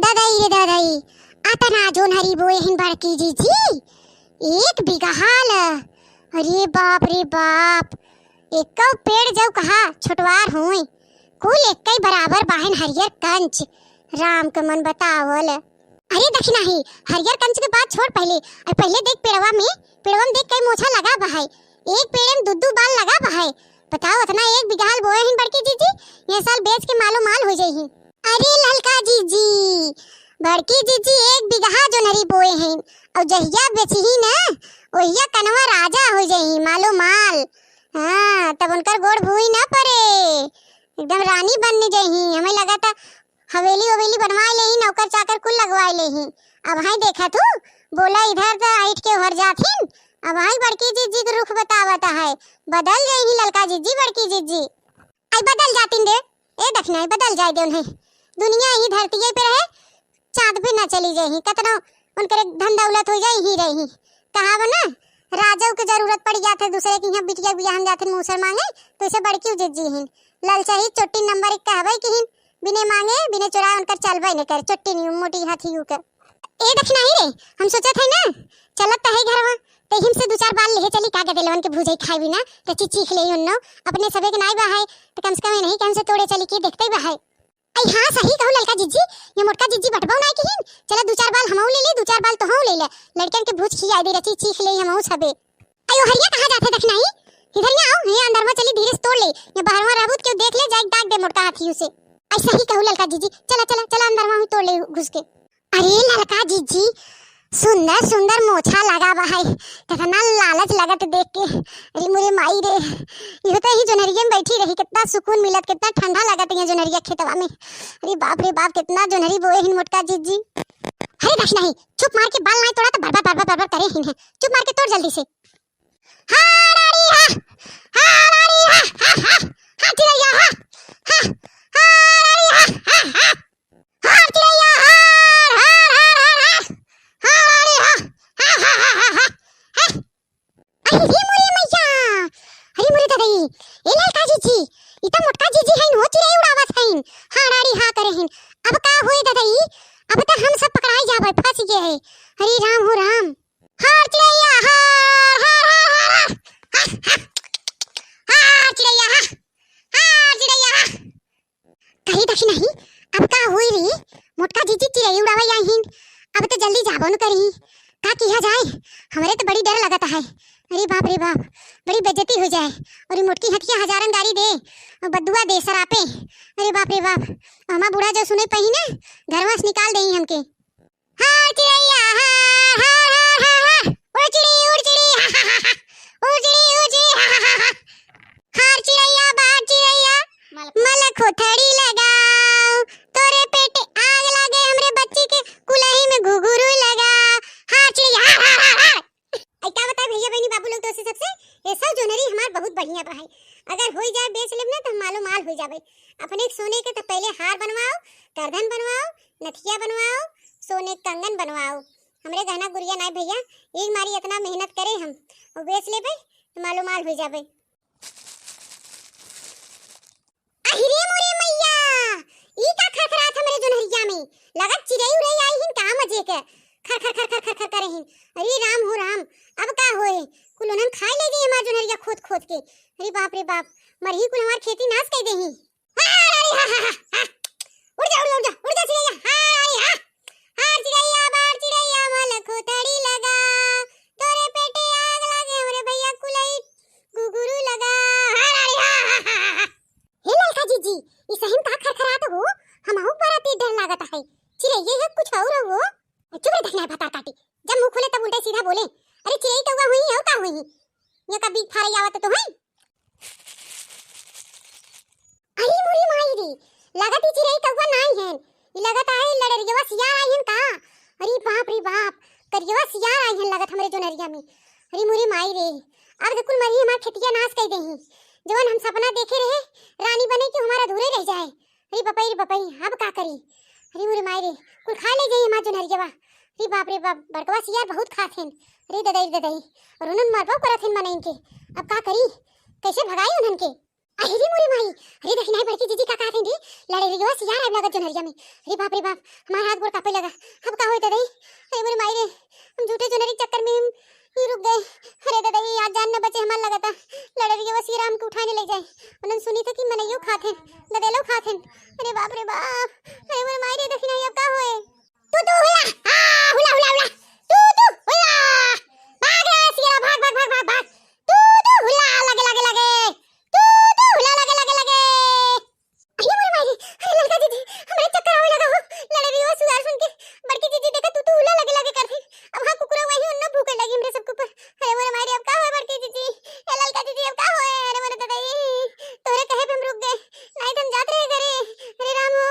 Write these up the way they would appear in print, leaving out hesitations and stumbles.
दादाई रे दादाई आता ना जोन हरी बोए हिन बड़की जीजी 1 बीघा हाल। अरे बाप एक पेड़ जो कहा छोटवार हुई कुल एक बराबर बाहन हरियर कंच राम के मन बतावल। अरे दक्षिणा ही हरियर कंच के बाद छोड़ पहले देख पेड़वा में देख कई मोछा लगा बहाई एक पेड़ में दुद्दू बाल लगा बहाई। बताओ इतना 1 बीघा हाल बोए हिन बड़की जीजी ये साल बेच के मालो माल हो जाई। अरे ललका जीजी बड़की जीजी 1 बीघा जो नरी बोए हैं और जहिया बेची ही ना ओहिया कनवा राजा हो जाई मालो माल। हाँ तब उनकर गोड़ भूई ना पड़े एकदम रानी बनने जाई। हमें लगा था हवेली बनवाए ले ही नौकर चाकर कुल लगवाए ले ही। अब हाई देखा तू बोला इधर तो आइट के उहर जाथिन। अब हाई बड़की जीजी के रुख बतावता है बदल जाई ललका जीजी बड़की जीजी आई बदल जातिन दे ए दखना बदल जाए दे उन्हें दुनिया ही धरती पे रहे चांद पे ना चली जाही कतनो उनके धन दौलत हो जाई ही रही। कहा ना राजा के जरूरत पड़ जाते दूसरे की यहाँ बिटिया बियाह जाते मूसर मांगे तो इसे बड़की जीजी हिन ललचा ही चोटी नंबर 1 कहबे की हिन बिने मांगे बिने चुराए उनकर चलबे न कर चोटी नी मोटी हाथी यू कर ए दखना ही रे हम सोचत है ना चलत है घरवा ते हिम से 2-4 बाल ले चली का गदेलवन के भूजे खाई बिना तो चीख ले उन्नो अपने सबे के नाई बहाय तो कम से कम नहीं कम से तोड़े चली के देखते बहाय। आई हां सही कहू ललका जीजी ये मोटका जीजी बटबाऊ नाई की हिन चला 2-4 बाल हमऊ ले 2-4 बाल तो हऊ ले लड़कन के भूज खिया दे रची चीख ले हमऊ सबे। अयो हरिया कहां जाथे दखना ही इधर में आओ ये अंदर में चली धीरे से तोड़ ले ये बाहरवा रहबूत के देख ले जाए दाग दे मोटका हाथी से। आई सही कहू ललका जीजी चला अंदर में तोड़ ले घुस के। अरे ललका जीजी सुंदर मोछा लगा बहाई कितना लालच लगत देख के। अरे मुरे माई रे ये तो ही जोनरिया में बैठी रही कितना सुकून मिलत कितना ठंडा लगत है जोनरिया खेतवा में। अरे बाप कितना जोनरी बोए हिन मोटका जीजी। अरे दक्षिणा ही चुप मार के बाल नहीं तोड़ा तो बरबर करे हिन चुप मार के तोड़ जल्दी से। हां रानी हां रानी हां चिड़ैया हां हरी राम हो राम हार चिड़ैया हार चिड़ैया कही दक्षिणा ही अब का होई रे मोटका जीजी चिड़ैया उड़ावा आहिन अब तो जल्दी जाबो न करी का किया जाए हमरे तो बड़ी डर लगता है। अरे बाप बड़ी बेइज्जती हो जाए और मोटकी हथिया हजारन गाड़ी दे और बद्दुआ दे सरापे। अरे बाप हमा बूढ़ा जो सुने पही ना घरवा से निकाल देही हमके। हार चिड़ैया हार उड़ चिड़ी हार चिड़ैया बाहर चिड़ैया मलक थड़ी लगाओ तोरे पेटे आग लगे हमरे बच्ची के कुलही में घुघुरु लगा। हार चिड़ैया हार आई का बता भैया बहनी बाबू लोग दोस्त सबसे ये सब जोनरी हमार बहुत बढ़िया बा है अगर हो जाए बेच लेब ना तो मालूम माल हो जावे। अपने सोने के तो पहले हार बनवाओ करधन बनवाओ नथिया बनवाओ सोने कंगन बनवाओ हमरे गहना गुड़िया नाय भैया एक मारी इतना मेहनत करे हम और बेच लेबे तो मालूम माल हो जावे। अहिरे मोरे मैया ई का खरखरात हमरे जोनहरिया में लगत चिड़ै उड़ै आई हिन का मजे के खर करे हिन। अरे राम हो राम अब का होए कुल उन्हन खाई ले गई हमार जोनहरिया खोद के। अरे बाप मरही कुल हमार खेती नाश कर देही। उड़ जा चिड़ैया हार चिड़ैया बाहर चिड़ैया मलक थड़ी लगा तोरे पेटे आग लगे हमरे भैया कुलई गुगुरु लगा। हे ललका जीजी ई सहिन का खरखरात हो हमहु बड़ा ते डर लागत है चिड़ैया है कुछ और हो चुप रे देखना बता काटी जब मुंह खोले तब उल्टा सीधा बोले। अरे चिड़ै कौवा हुई है का हुई ये कभी फारे आवत तो है। अरे मोरी माई रे लगत ही चिड़ै कौवा नहीं है ई लगत है लड़रिया सियार आई है का। अरे बाप करिया सियार आई है लगत हमरे जोनरिया में। अरे मोरी माई रे अब तो कुल मरी हमार खेतिया नाश कर देही जवन हम सपना देखे रहे रानी बने कि हमारा अधूरे रह जाए। अरे बपई अब का करी। अरे मोरी माई रे कुल खा ले जाई हमार जोनरिया। अरे बाप बड़कवा सियार बहुत खात हैं। अरे ददई और उन्हन मरबो करत हैं मन इनके अब का करी कैसे भगाई उन्हन के। अरे मोरे माई, अरे देखी नहीं बड़की जीजी का कहत है रे, लड़े रे बस यार अब लगा जोनहरिया में। अरे बाप रे बाप, हमारा हाथ गोड़ कांपे लगा। अब का होई दादा? अरे मोरे माई रे, हम झूठे जोनहरी के चक्कर में हम ही रुक गए। अरे दादा ये आज जान न बचे हमार लगा था। लड़े रे बस ये राम को उठाने ले जाए। उन्होंने सुनी था कि मनइयो खाथे, लदेलो खाथे। अरे बाप रे बाप, अरे मोरे माई रे देखी नहीं अब का होए? तू हुला, हां हुला हुला हुला। तू हुला, भाग रे सिया, भाग भाग भाग भाग भाग। तू हुला, लगे लगे लगे। हुला लगे लगे लगे। अरे मोरे माई, अरे लड़का दीदी हमारे चक्कर आवे लगा हो। लड़े भी वो सुधार सुन के बड़की जीजी देखा तू हुला लगे लगे करथे। अब हां कुकुरा वही उन्ना भूख लगी हमरे सबके ऊपर। अरे मोरे माई अब का होए बड़की जीजी? ए लड़का दीदी अब का होए? अरे मोरे दादा तोरे कहे पे हम रुक गए, नहीं तो हम जात रहे घरे। अरे राम हो,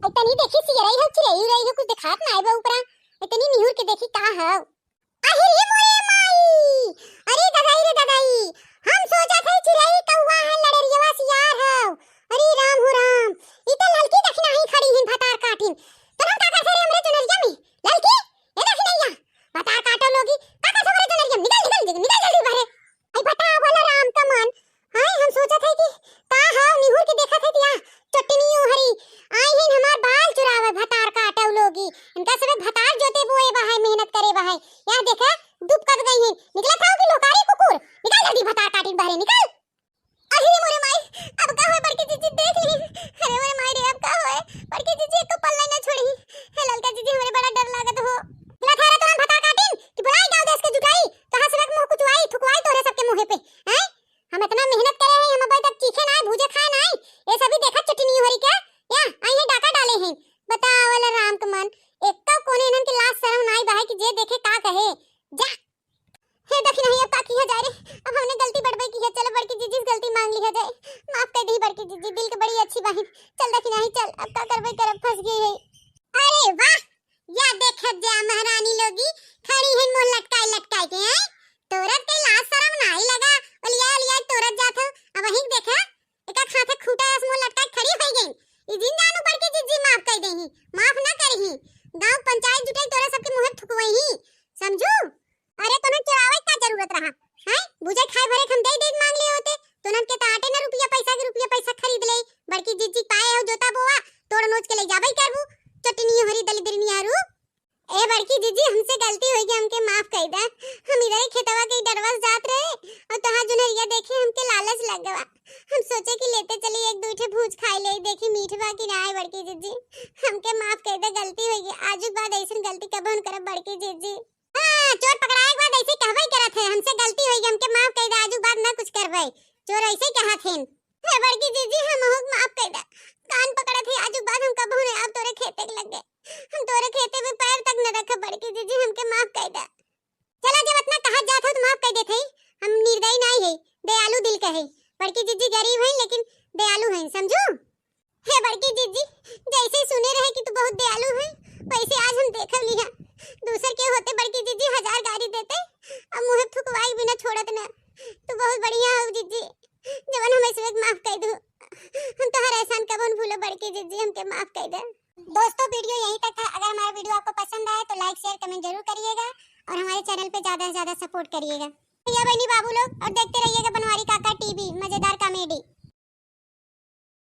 इतनी देखी सी रही हो कि रही हो कुछ दिखात ना आए बा ऊपरा। इतनी निहुर के देखी का हो। अरे मोरे माई, अरे दादाई रे दादाई, हम सोचा थे चिरई कौवा है लड़रियवा सियार हो। अरे राम हो राम, ई त ललकी दखना ही खड़ी हिन भतार काटिन। तो हम का करथे रे हमरे जनरिया में? ललकी ए दखनैया भतार काटो लोगी का करथे हमरे जनरिया में? निकल जल्दी बाहर। आई बता वाला राम का मन। हाय हम सोचा थे कि का हाव निहुर के देखा थे दिया चटनियो हरी आई हिन हमार बाल चुरावे भतार काटो लोगी। इनका सब भतार जोते बोए बहाय मेहनत करे बहाय। यहां देखा डूब कर गई है। निकला खाओ कि लोकारी कुकुर, निकल जल्दी भतार काटिन बाहर निकल। अरे मोरे माई, अब का होए बड़की जीजी देख ली। अरे मोरे माई रे अब का होए? बड़की जीजी एको पल्ला ना छोड़ी। हे ललका जीजी हमरे बड़ा डर लागत हो। निकला थारा तोरन भतार काटिन कि बुलाई गांव देश के जुटाई कहां से लग मुंह कुचवाई थुकवाई तोरे सबके मुंह पे हैं? हम इतना मेहनत करे हैं, हम अबे तक चीखे ना भूजे खाए ना। ये सभी देखा चटनी हरी क्या या आई है डाका डाले हैं। बताओ वाला राम के मन एक कोने इनन के लाज शर्म नाई बाहे कि जे देखे का कहे। जा हे देखी नहीं अब का किया जाए रे। अब हमने गलती बड़बई की है, चलो बड़की जीजी से गलती मांग लिया जाए। माफ कर दी बड़की जीजी, दिल के बड़ी अच्छी बहन। चल देखी नहीं चल, अब का करबई करब फंस गई है। अरे वाह, या देखत जा महारानी लोगी खड़ी है मुंह लटकाए लटकाए के हैं। तोरत के लाज शरम नहीं लगा, ओलिया तोरत जात हो। अब वही देखा एका खाथे खूटा ऐस मुंह लटकाए खड़ी हो गई। ई दिन जानू बड़की जीजी माफ कर देही, माफ ना करही। गांव पंचायत जुटाई तोरे सबके मुंह थुकवही, समझू? अरे तोने चढ़ावे का जरूरत रहा हैं? बुझे खाए भरे हम दे मांग लिए होते। तोनन के ताटे ना रुपया पैसा खरीद ले। बड़की जीजी पाए हो जोता बोआ तोड़ नोच के ले जाबई करबू चटनी हरी दलिद्रनी हारू। ए बड़की जीजी हमसे गलती होई गई, हमके माफ कर दे। हम इधर खेतवा के डरवास जात रहे और तहां जुनरिया देखे हमके लालच लग गवा। हम सोचे कि लेते चली एक दूठे भूज खाई ले, देखी मीठवा की ना है। बड़की जीजी हमके माफ कर दे, गलती होई गई। आजू बाद ऐसन गलती कबो न करब बड़की जीजी। हां चोर पकड़ाए के बाद ऐसे कहबई करत है, हमसे गलती होई गई, हमके माफ कर दे। आजू बाद ना कुछ करबई, चोर ऐसे कहत हन। हे बड़की जीजी हम हो माफ कर दे। कान पकड़त है, आजू बाद हम कबो न अब तोरे खेते के लग गए। हम तोरे खेते में पैर तक न रख। बड़की जीजी हमके माफ कर दे। चला जब इतना कहा जात हो तो माफ कर देत हई। हम निर्दयी नहीं है, दयालु दिल के है। बड़की जीजी गरीब है लेकिन दयालु है, समझू? हे बड़की जीजी जैसे सुने रहे कि तू बहुत दयालु है, वैसे आज हम देख लिया। दूसर के होते बड़की जीजी 1000 गाड़ी देते, अब मुंह थुकवाई बिना छोड़त ना। तू बहुत बढ़िया हो जीजी, जवन हमें से माफ कर दो। हम तो हर एहसान कबो न भूलो बड़की जीजी, हमके माफ कर दे। दोस्तों वीडियो यहीं तक था। अगर हमारा वीडियो आपको पसंद आए तो लाइक शेयर कमेंट जरूर करिएगा और हमारे चैनल पे ज्यादा से ज्यादा सपोर्ट करिएगा। भैया बहनी बाबू लोग और देखते रहिएगा बनवारी काका टीवी। मजे